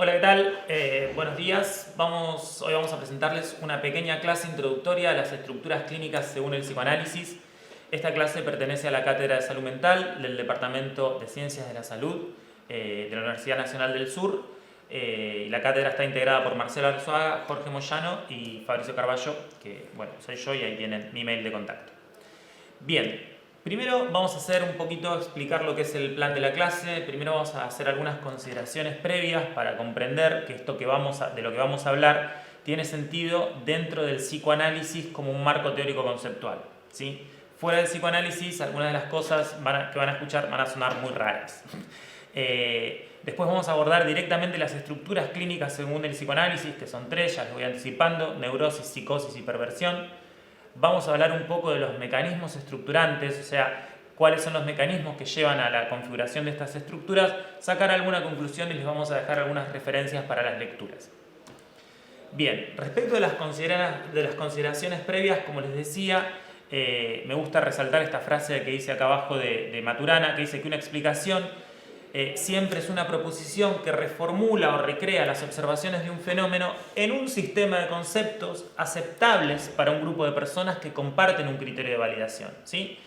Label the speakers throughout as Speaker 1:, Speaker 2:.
Speaker 1: Hola, ¿qué tal? Buenos días. Hoy vamos a presentarles una pequeña clase introductoria a las estructuras clínicas según el psicoanálisis. Esta clase pertenece a la Cátedra de Salud Mental del Departamento de Ciencias de la Salud de la Universidad Nacional del Sur. La cátedra está integrada por Marcelo Arzuaga, Jorge Moyano y Fabricio Carballo, que soy yo, y ahí tienen mi mail de contacto. Bien. Primero vamos a explicar lo que es el plan de la clase. Primero vamos a hacer algunas consideraciones previas para comprender que de lo que vamos a hablar tiene sentido dentro del psicoanálisis como un marco teórico conceptual, ¿sí? Fuera del psicoanálisis, algunas de las cosas que van a escuchar van a sonar muy raras. Después vamos a abordar directamente las estructuras clínicas según el psicoanálisis, que son tres, ya les voy anticipando: neurosis, psicosis y perversión. Vamos a hablar un poco de los mecanismos estructurantes, o sea, cuáles son los mecanismos que llevan a la configuración de estas estructuras, sacar alguna conclusión y les vamos a dejar algunas referencias para las lecturas. Bien, respecto de las consideraciones previas, como les decía, me gusta resaltar esta frase que dice acá abajo de Maturana, que dice que una explicación siempre es una proposición que reformula o recrea las observaciones de un fenómeno en un sistema de conceptos aceptables para un grupo de personas que comparten un criterio de validación, ¿sí?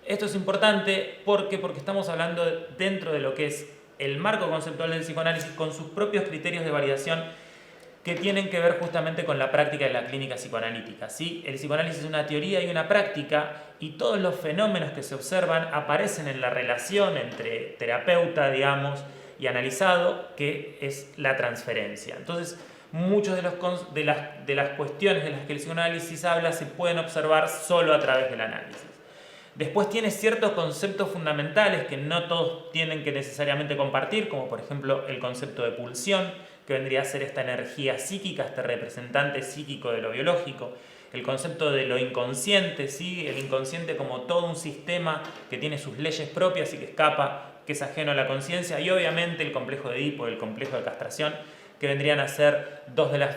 Speaker 1: Esto es importante porque estamos hablando dentro de lo que es el marco conceptual del psicoanálisis con sus propios criterios de validación que tienen que ver justamente con la práctica de la clínica psicoanalítica, ¿sí? El psicoanálisis es una teoría y una práctica, y todos los fenómenos que se observan aparecen en la relación entre terapeuta, y analizado, que es la transferencia. Entonces, muchas de las cuestiones de las que el psicoanálisis habla se pueden observar solo a través del análisis. Después tiene ciertos conceptos fundamentales que no todos tienen que necesariamente compartir, como por ejemplo el concepto de pulsión, que vendría a ser esta energía psíquica, este representante psíquico de lo biológico. El concepto de lo inconsciente, ¿sí? El inconsciente como todo un sistema que tiene sus leyes propias y que es ajeno a la conciencia. Y obviamente el complejo de Edipo y el complejo de castración, que vendrían a ser dos de las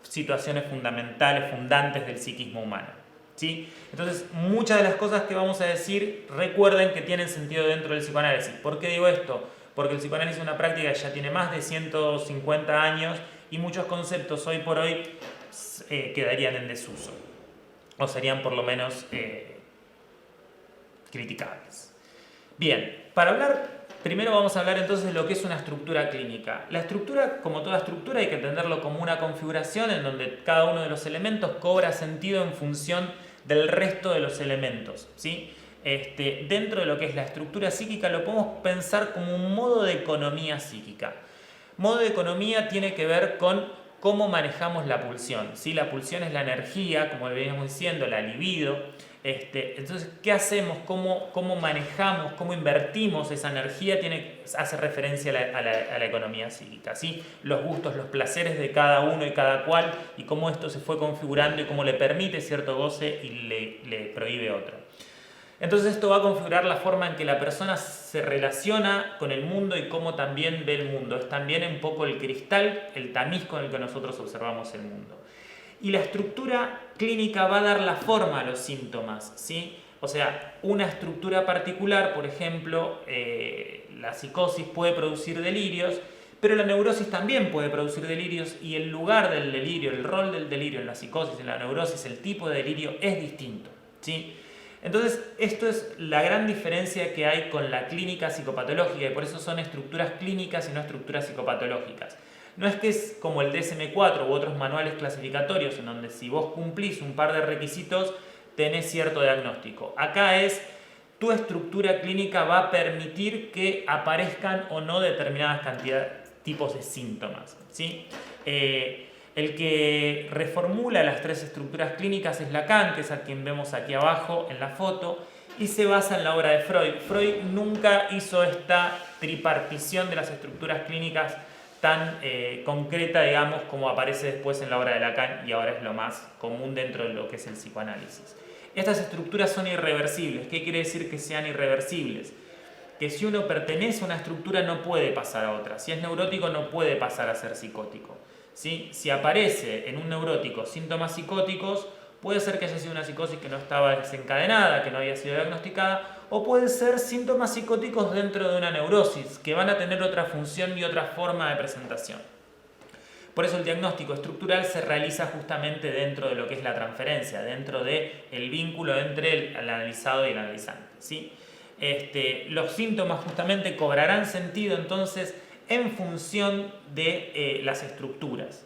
Speaker 1: situaciones fundantes del psiquismo humano, ¿sí? Entonces, muchas de las cosas que vamos a decir, recuerden que tienen sentido dentro del psicoanálisis. ¿Por qué digo esto? Porque el psicoanálisis es una práctica que ya tiene más de 150 años y muchos conceptos hoy por hoy quedarían en desuso o serían por lo menos criticables. Bien, primero vamos a hablar entonces de lo que es una estructura clínica. La estructura, como toda estructura, hay que entenderlo como una configuración en donde cada uno de los elementos cobra sentido en función del resto de los elementos, ¿sí? Dentro de lo que es la estructura psíquica lo podemos pensar como un modo de economía psíquica. Modo de economía tiene que ver con cómo manejamos la pulsión, ¿sí? La pulsión es la energía, como le veníamos diciendo, la libido. Entonces, ¿qué hacemos? ¿Cómo manejamos? ¿Cómo invertimos esa energía? Hace referencia a la economía psíquica, ¿sí? Los gustos, los placeres de cada uno y cada cual, y cómo esto se fue configurando y cómo le permite cierto goce y le prohíbe otro. Entonces esto va a configurar la forma en que la persona se relaciona con el mundo y cómo también ve el mundo. Es también un poco el cristal, el tamiz con el que nosotros observamos el mundo. Y la estructura clínica va a dar la forma a los síntomas, ¿sí? O sea, una estructura particular, por ejemplo, la psicosis puede producir delirios, pero la neurosis también puede producir delirios, y el lugar del delirio, el rol del delirio en la psicosis, en la neurosis, el tipo de delirio es distinto, ¿sí? Entonces, esto es la gran diferencia que hay con la clínica psicopatológica, y por eso son estructuras clínicas y no estructuras psicopatológicas. No es que es como el DSM-4 u otros manuales clasificatorios, en donde si vos cumplís un par de requisitos, tenés cierto diagnóstico. Acá tu estructura clínica va a permitir que aparezcan o no determinadas tipos de síntomas, ¿sí? El que reformula las tres estructuras clínicas es Lacan, que es a quien vemos aquí abajo en la foto, y se basa en la obra de Freud. Freud nunca hizo esta tripartición de las estructuras clínicas tan concreta, como aparece después en la obra de Lacan, y ahora es lo más común dentro de lo que es el psicoanálisis. Estas estructuras son irreversibles. ¿Qué quiere decir que sean irreversibles? Que si uno pertenece a una estructura no puede pasar a otra. Si es neurótico no puede pasar a ser psicótico, ¿sí? Si aparece en un neurótico síntomas psicóticos, puede ser que haya sido una psicosis que no estaba desencadenada, que no había sido diagnosticada, o pueden ser síntomas psicóticos dentro de una neurosis, que van a tener otra función y otra forma de presentación. Por eso el diagnóstico estructural se realiza justamente dentro de lo que es la transferencia, dentro del vínculo entre el analizado y el analizante, ¿sí? Los síntomas justamente cobrarán sentido entonces en función de las estructuras.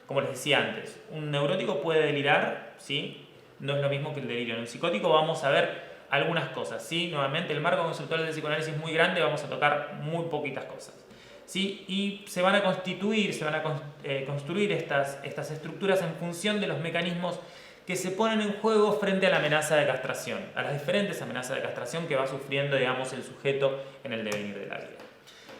Speaker 1: Como les decía antes, un neurótico puede delirar, ¿sí? No es lo mismo que el delirio. En un psicótico vamos a ver algunas cosas, ¿sí? Nuevamente, el marco conceptual del psicoanálisis es muy grande, vamos a tocar muy poquitas cosas, ¿sí? Y se van a constituir, construir estas estructuras en función de los mecanismos que se ponen en juego frente a la amenaza de castración, a las diferentes amenazas de castración que va sufriendo, digamos, el sujeto en el devenir de la vida.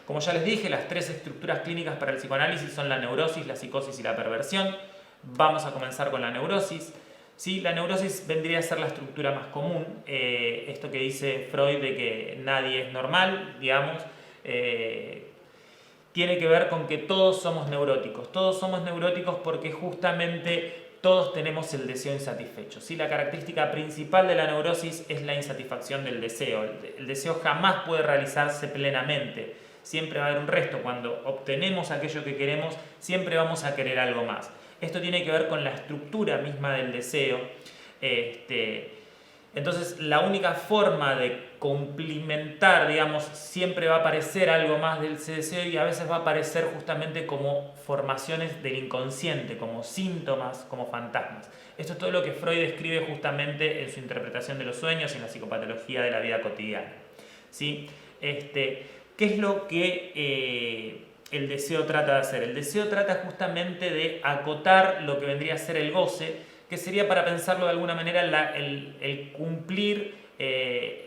Speaker 1: Como ya les dije, las tres estructuras clínicas para el psicoanálisis son la neurosis, la psicosis y la perversión. Vamos a comenzar con la neurosis. Sí, la neurosis vendría a ser la estructura más común. Esto que dice Freud de que nadie es normal, digamos, tiene que ver con que todos somos neuróticos. Todos somos neuróticos porque justamente todos tenemos el deseo insatisfecho. ¿Sí? La característica principal de la neurosis es la insatisfacción del deseo. El deseo jamás puede realizarse plenamente. Siempre va a haber un resto. Cuando obtenemos aquello que queremos, siempre vamos a querer algo más. Esto tiene que ver con la estructura misma del deseo. Entonces, la única forma de complementar, digamos, siempre va a aparecer algo más del deseo y a veces va a aparecer justamente como formaciones del inconsciente, como síntomas, como fantasmas. Esto es todo lo que Freud describe justamente en su interpretación de los sueños y en la psicopatología de la vida cotidiana, ¿sí? ¿Qué es lo que el deseo trata de hacer? El deseo trata justamente de acotar lo que vendría a ser el goce, que sería, para pensarlo de alguna manera, el cumplir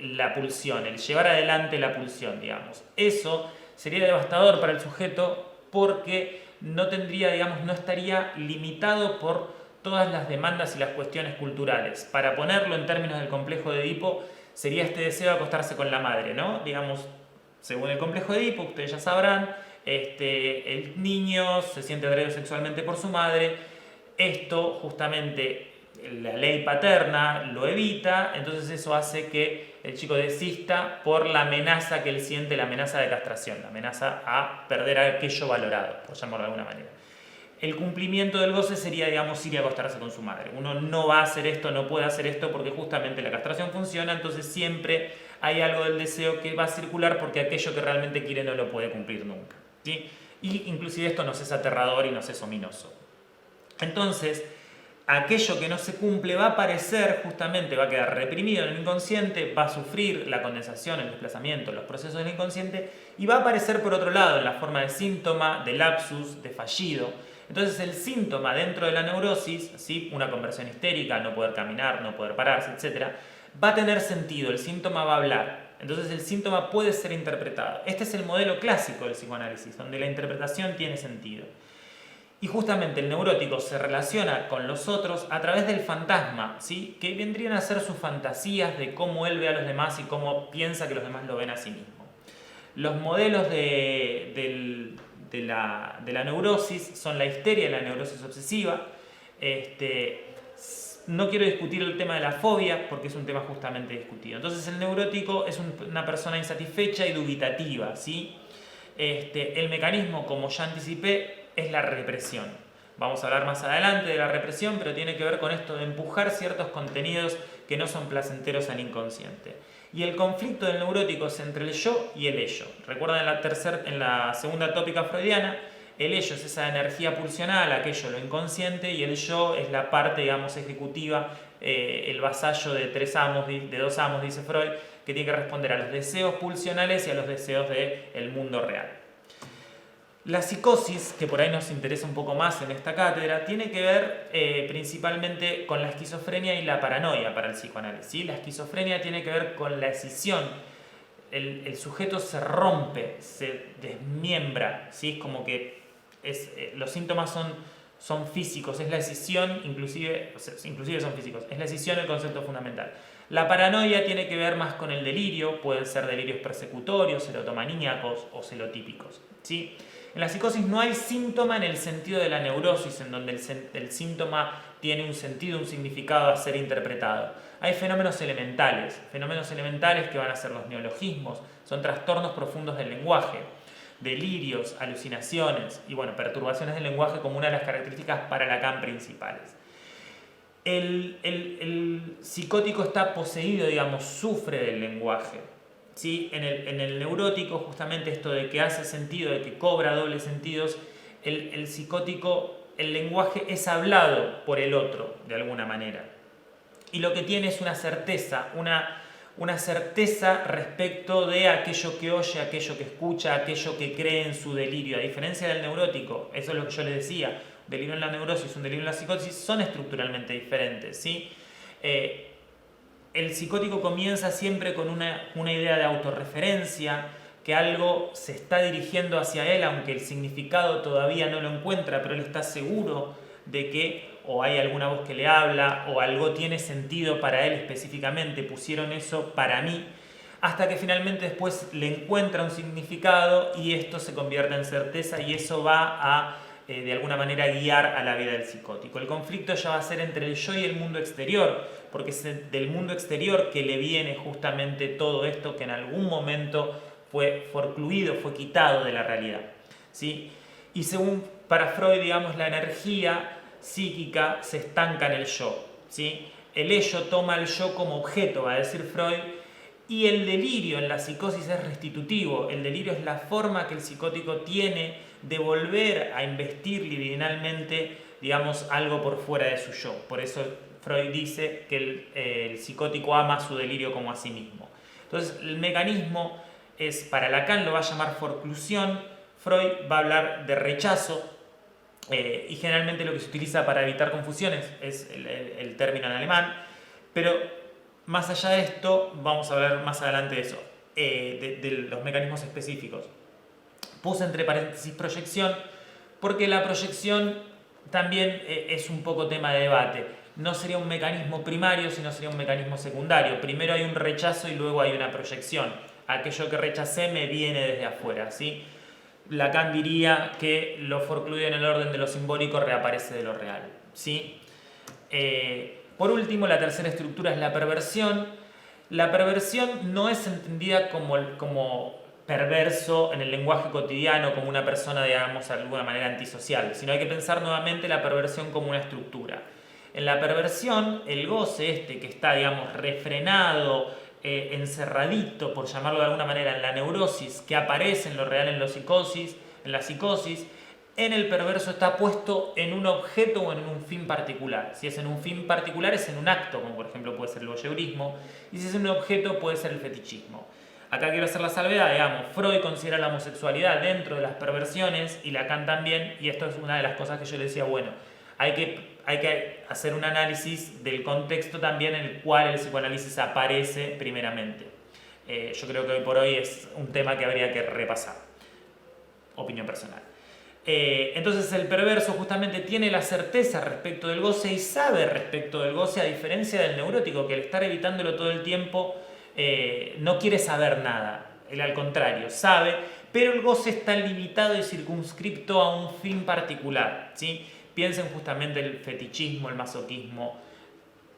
Speaker 1: la pulsión, el llevar adelante la pulsión, digamos. Eso sería devastador para el sujeto porque no tendría, digamos, no estaría limitado por todas las demandas y las cuestiones culturales. Para ponerlo en términos del complejo de Edipo, sería este deseo de acostarse con la madre, ¿no? Digamos, según el complejo de Edipo, ustedes ya sabrán, el niño se siente atraído sexualmente por su madre. Esto justamente la ley paterna lo evita, entonces eso hace que el chico desista por la amenaza que él siente, la amenaza de castración, la amenaza a perder aquello valorado, por llamarlo de alguna manera. El cumplimiento del goce sería, digamos, ir a acostarse con su madre. Uno no va a hacer esto, no puede hacer esto porque justamente la castración funciona, entonces siempre hay algo del deseo que va a circular porque aquello que realmente quiere no lo puede cumplir nunca, ¿sí? Y inclusive esto nos es aterrador y nos es ominoso. Entonces, aquello que no se cumple va a aparecer justamente, va a quedar reprimido en el inconsciente, va a sufrir la condensación, el desplazamiento, los procesos del inconsciente y va a aparecer por otro lado en la forma de síntoma, de lapsus, de fallido. Entonces el síntoma dentro de la neurosis, ¿sí? Una conversión histérica, no poder caminar, no poder pararse, etc., va a tener sentido, el síntoma va a hablar. Entonces el síntoma puede ser interpretado. Este es el modelo clásico del psicoanálisis, donde la interpretación tiene sentido. Y justamente el neurótico se relaciona con los otros a través del fantasma, ¿sí? Que vendrían a ser sus fantasías de cómo él ve a los demás y cómo piensa que los demás lo ven a sí mismo. Los modelos de la neurosis son la histeria y la neurosis obsesiva. No quiero discutir el tema de la fobia porque es un tema justamente discutido. Entonces el neurótico es una persona insatisfecha y dubitativa, ¿sí? El mecanismo, como ya anticipé, es la represión. Vamos a hablar más adelante de la represión, pero tiene que ver con esto de empujar ciertos contenidos que no son placenteros al inconsciente. Y el conflicto del neurótico es entre el yo y el ello. Recuerden en la segunda tópica freudiana, el ello es esa energía pulsional, aquello lo inconsciente, y el yo es la parte, digamos, ejecutiva, el vasallo de dos amos, dice Freud, que tiene que responder a los deseos pulsionales y a los deseos del mundo real. La psicosis, que por ahí nos interesa un poco más en esta cátedra, tiene que ver principalmente con la esquizofrenia y la paranoia para el psicoanálisis, ¿sí? La esquizofrenia tiene que ver con la escisión. El sujeto se rompe, se desmiembra, ¿sí? Es como que los síntomas son físicos, es la escisión, inclusive son físicos, es la escisión el concepto fundamental. La paranoia tiene que ver más con el delirio, pueden ser delirios persecutorios, serotomaníacos o celotípicos, ¿sí? En la psicosis no hay síntoma en el sentido de la neurosis, en donde el síntoma tiene un sentido, un significado a ser interpretado. Hay fenómenos elementales que van a ser los neologismos, son trastornos profundos del lenguaje, delirios, alucinaciones y bueno, perturbaciones del lenguaje como una de las características para Lacan principales. El psicótico está poseído, digamos, sufre del lenguaje. ¿Sí? En el neurótico, justamente esto de que hace sentido, de que cobra dobles sentidos, el psicótico, el lenguaje es hablado por el otro, de alguna manera. Y lo que tiene es una certeza, una certeza respecto de aquello que oye, aquello que escucha, aquello que cree en su delirio. A diferencia del neurótico, eso es lo que yo les decía, un delirio en la neurosis, un delirio en la psicosis son estructuralmente diferentes, ¿sí? El psicótico comienza siempre con una idea de autorreferencia, que algo se está dirigiendo hacia él, aunque el significado todavía no lo encuentra, pero él está seguro de que o hay alguna voz que le habla, o algo tiene sentido para él específicamente, pusieron eso para mí, hasta que finalmente después le encuentra un significado y esto se convierte en certeza y eso va a, de alguna manera, guiar a la vida del psicótico. El conflicto ya va a ser entre el yo y el mundo exterior, porque es del mundo exterior que le viene justamente todo esto que en algún momento fue forcluido, fue quitado de la realidad, ¿sí? Y según para Freud, digamos, la energía psíquica se estanca en el yo, ¿sí? El ello toma el yo como objeto, va a decir Freud, y el delirio en la psicosis es restitutivo. El delirio es la forma que el psicótico tiene de volver a investir libidinalmente, digamos, algo por fuera de su yo. Por eso Freud dice que el psicótico ama su delirio como a sí mismo. Entonces, el mecanismo es, para Lacan lo va a llamar forclusión, Freud va a hablar de rechazo, y generalmente lo que se utiliza para evitar confusiones es el término en alemán, pero más allá de esto, vamos a ver más adelante de eso, de los mecanismos específicos. Puse entre paréntesis proyección, porque la proyección también es un poco tema de debate. No sería un mecanismo primario, sino sería un mecanismo secundario. Primero hay un rechazo y luego hay una proyección. Aquello que rechacé me viene desde afuera, ¿sí? Lacan diría que lo forcluido en el orden de lo simbólico reaparece de lo real, ¿sí? Por último, la tercera estructura es la perversión. La perversión no es entendida como perverso en el lenguaje cotidiano, como una persona, digamos, de alguna manera antisocial, sino hay que pensar nuevamente la perversión como una estructura. En la perversión, el goce que está, digamos, refrenado, encerradito, por llamarlo de alguna manera, en la neurosis, que aparece en lo real en la psicosis, en el perverso está puesto en un objeto o en un fin particular. Si es en un fin particular, es en un acto, como por ejemplo puede ser el voyeurismo, y si es en un objeto, puede ser el fetichismo. Acá quiero hacer la salvedad, digamos, Freud considera la homosexualidad dentro de las perversiones y Lacan también, y esto es una de las cosas que yo le decía, bueno, hay que hacer un análisis del contexto también en el cual el psicoanálisis aparece primeramente. Yo creo que hoy por hoy es un tema que habría que repasar. Opinión personal. Entonces el perverso justamente tiene la certeza respecto del goce y sabe respecto del goce, a diferencia del neurótico, que al estar evitándolo todo el tiempo no quiere saber nada. Él al contrario, sabe, pero el goce está limitado y circunscripto a un fin particular, ¿sí? Piensen justamente el fetichismo, el masoquismo.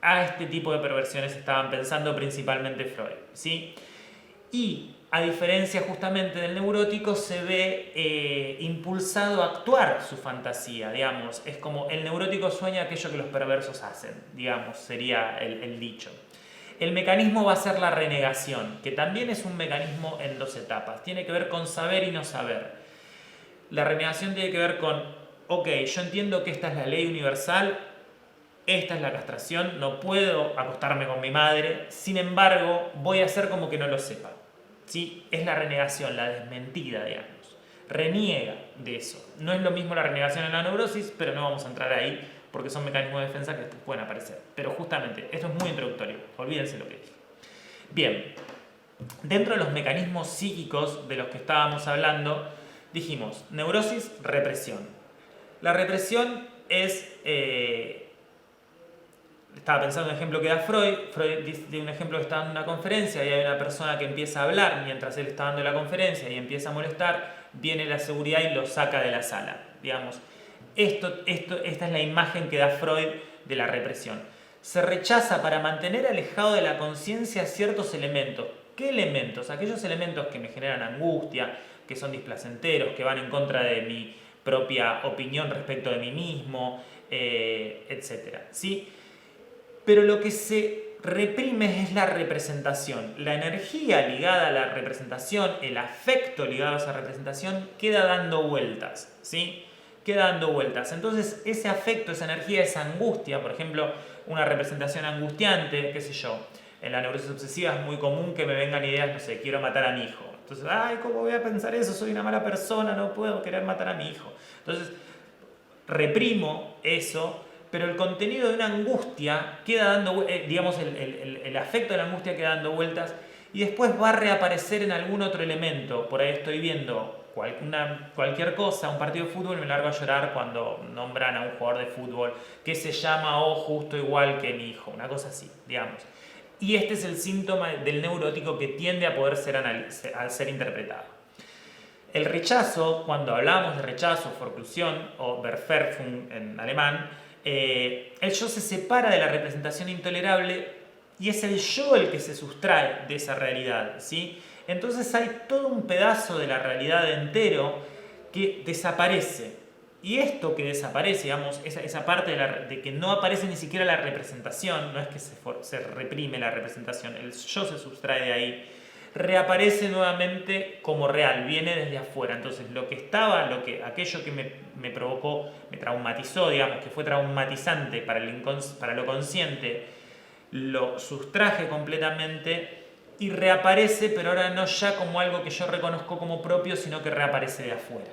Speaker 1: A este tipo de perversiones estaban pensando principalmente Freud, ¿sí? Y a diferencia justamente del neurótico, se ve impulsado a actuar su fantasía, digamos. Es como el neurótico sueña aquello que los perversos hacen, digamos, sería el dicho. El mecanismo va a ser la renegación, que también es un mecanismo en dos etapas. Tiene que ver con saber y no saber. La renegación tiene que ver con, ok, yo entiendo que esta es la ley universal, esta es la castración, no puedo acostarme con mi madre, sin embargo, voy a hacer como que no lo sepa. ¿Sí? Es la renegación, la desmentida, digamos. Reniega de eso. No es lo mismo la renegación en la neurosis, pero no vamos a entrar ahí porque son mecanismos de defensa que pueden aparecer. Pero justamente, esto es muy introductorio, olvídense lo que dije. Bien, dentro de los mecanismos psíquicos de los que estábamos hablando, dijimos neurosis, represión. La represión es... Estaba pensando en un ejemplo que da Freud. Freud dice un ejemplo que está dando una conferencia y hay una persona que empieza a hablar mientras él está dando la conferencia y empieza a molestar, viene la seguridad y lo saca de la sala. Digamos, esta es la imagen que da Freud de la represión. Se rechaza para mantener alejado de la conciencia ciertos elementos. ¿Qué elementos? Aquellos elementos que me generan angustia, que son displacenteros, que van en contra de mi propia opinión respecto de mí mismo, etc. ¿Sí? Pero lo que se reprime es la representación. La energía ligada a la representación, el afecto ligado a esa representación, queda dando vueltas, ¿sí? Queda dando vueltas. Entonces, ese afecto, esa energía, esa angustia, por ejemplo, una representación angustiante, qué sé yo, en la neurosis obsesiva es muy común que me vengan ideas, no sé, quiero matar a mi hijo. Entonces, ay, ¿cómo voy a pensar eso? Soy una mala persona, no puedo querer matar a mi hijo. Entonces, reprimo eso, pero el contenido de una angustia queda dando, digamos, el afecto de la angustia queda dando vueltas y después va a reaparecer en algún otro elemento. Por ahí estoy viendo cualquier cosa, un partido de fútbol, me largo a llorar cuando nombran a un jugador de fútbol que se llama justo igual que mi hijo, una cosa así, digamos. Y este es el síntoma del neurótico que tiende a poder ser interpretado. El rechazo, cuando hablamos de rechazo, Verklusion o Verwerfung en alemán, el yo se separa de la representación intolerable y es el yo el que se sustrae de esa realidad, ¿sí? Entonces hay todo un pedazo de la realidad entero que desaparece. Y esto que desaparece, digamos, esa parte de que no aparece ni siquiera la representación, no es que se reprime la representación, el yo se sustrae de ahí, reaparece nuevamente como real, viene desde afuera. Entonces aquello que me provocó, me traumatizó, digamos, que fue traumatizante para lo consciente, lo sustraje completamente y reaparece, pero ahora no ya como algo que yo reconozco como propio, sino que reaparece de afuera,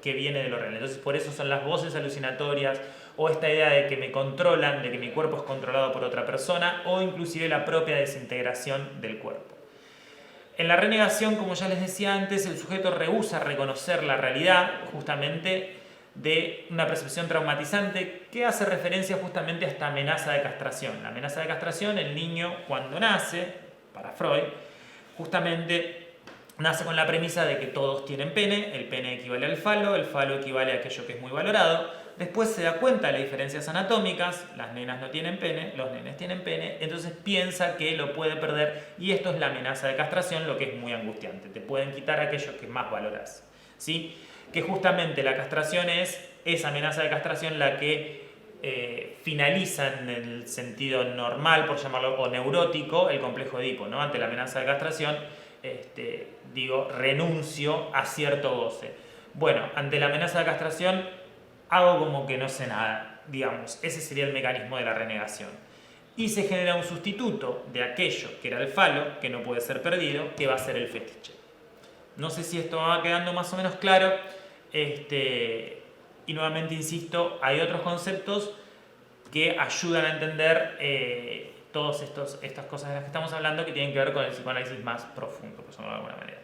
Speaker 1: que viene de lo real. Entonces por eso son las voces alucinatorias o esta idea de que me controlan, de que mi cuerpo es controlado por otra persona o inclusive la propia desintegración del cuerpo. En la renegación, como ya les decía antes, el sujeto rehúsa reconocer la realidad justamente de una percepción traumatizante que hace referencia justamente a esta amenaza de castración. La amenaza de castración, el niño cuando nace, para Freud, justamente nace con la premisa de que todos tienen pene, el pene equivale al falo, el falo equivale a aquello que es muy valorado. Después se da cuenta de las diferencias anatómicas, las nenas no tienen pene, los nenes tienen pene, entonces piensa que lo puede perder y esto es la amenaza de castración, lo que es muy angustiante. Te pueden quitar aquello que más valoras, ¿sí? Que justamente la castración es esa amenaza de castración la que finaliza en el sentido normal, por llamarlo, o neurótico, el complejo de Edipo, ¿no? Ante la amenaza de castración, renuncio a cierto goce. Bueno, ante la amenaza de castración, hago como que no sé nada, digamos. Ese sería el mecanismo de la renegación. Y se genera un sustituto de aquello que era el falo, que no puede ser perdido, que va a ser el fetiche. No sé si esto va quedando más o menos claro. Y nuevamente insisto, hay otros conceptos que ayudan a entender todas estas cosas de las que estamos hablando que tienen que ver con el psicoanálisis más profundo, por decirlo de alguna manera.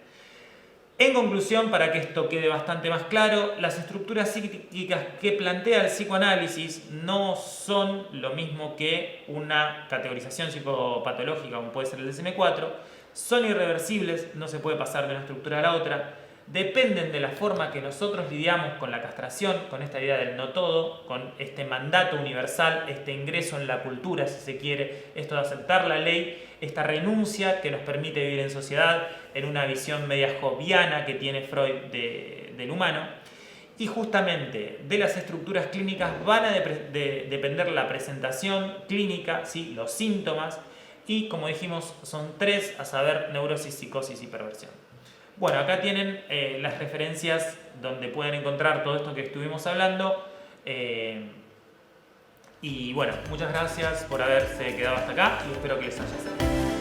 Speaker 1: En conclusión, para que esto quede bastante más claro, las estructuras psíquicas que plantea el psicoanálisis no son lo mismo que una categorización psicopatológica como puede ser el DSM-4, son irreversibles, no se puede pasar de una estructura a la otra, dependen de la forma que nosotros lidiamos con la castración, con esta idea del no todo, con este mandato universal, este ingreso en la cultura, si se quiere, esto de aceptar la ley, esta renuncia que nos permite vivir en sociedad, en una visión media hobbiana que tiene Freud del humano. Y justamente de las estructuras clínicas van a depender la presentación clínica, ¿sí? Los síntomas, y como dijimos, son tres, a saber, neurosis, psicosis y perversión. Bueno, acá tienen las referencias donde pueden encontrar todo esto que estuvimos hablando. Y bueno, muchas gracias por haberse quedado hasta acá y espero que les haya servido.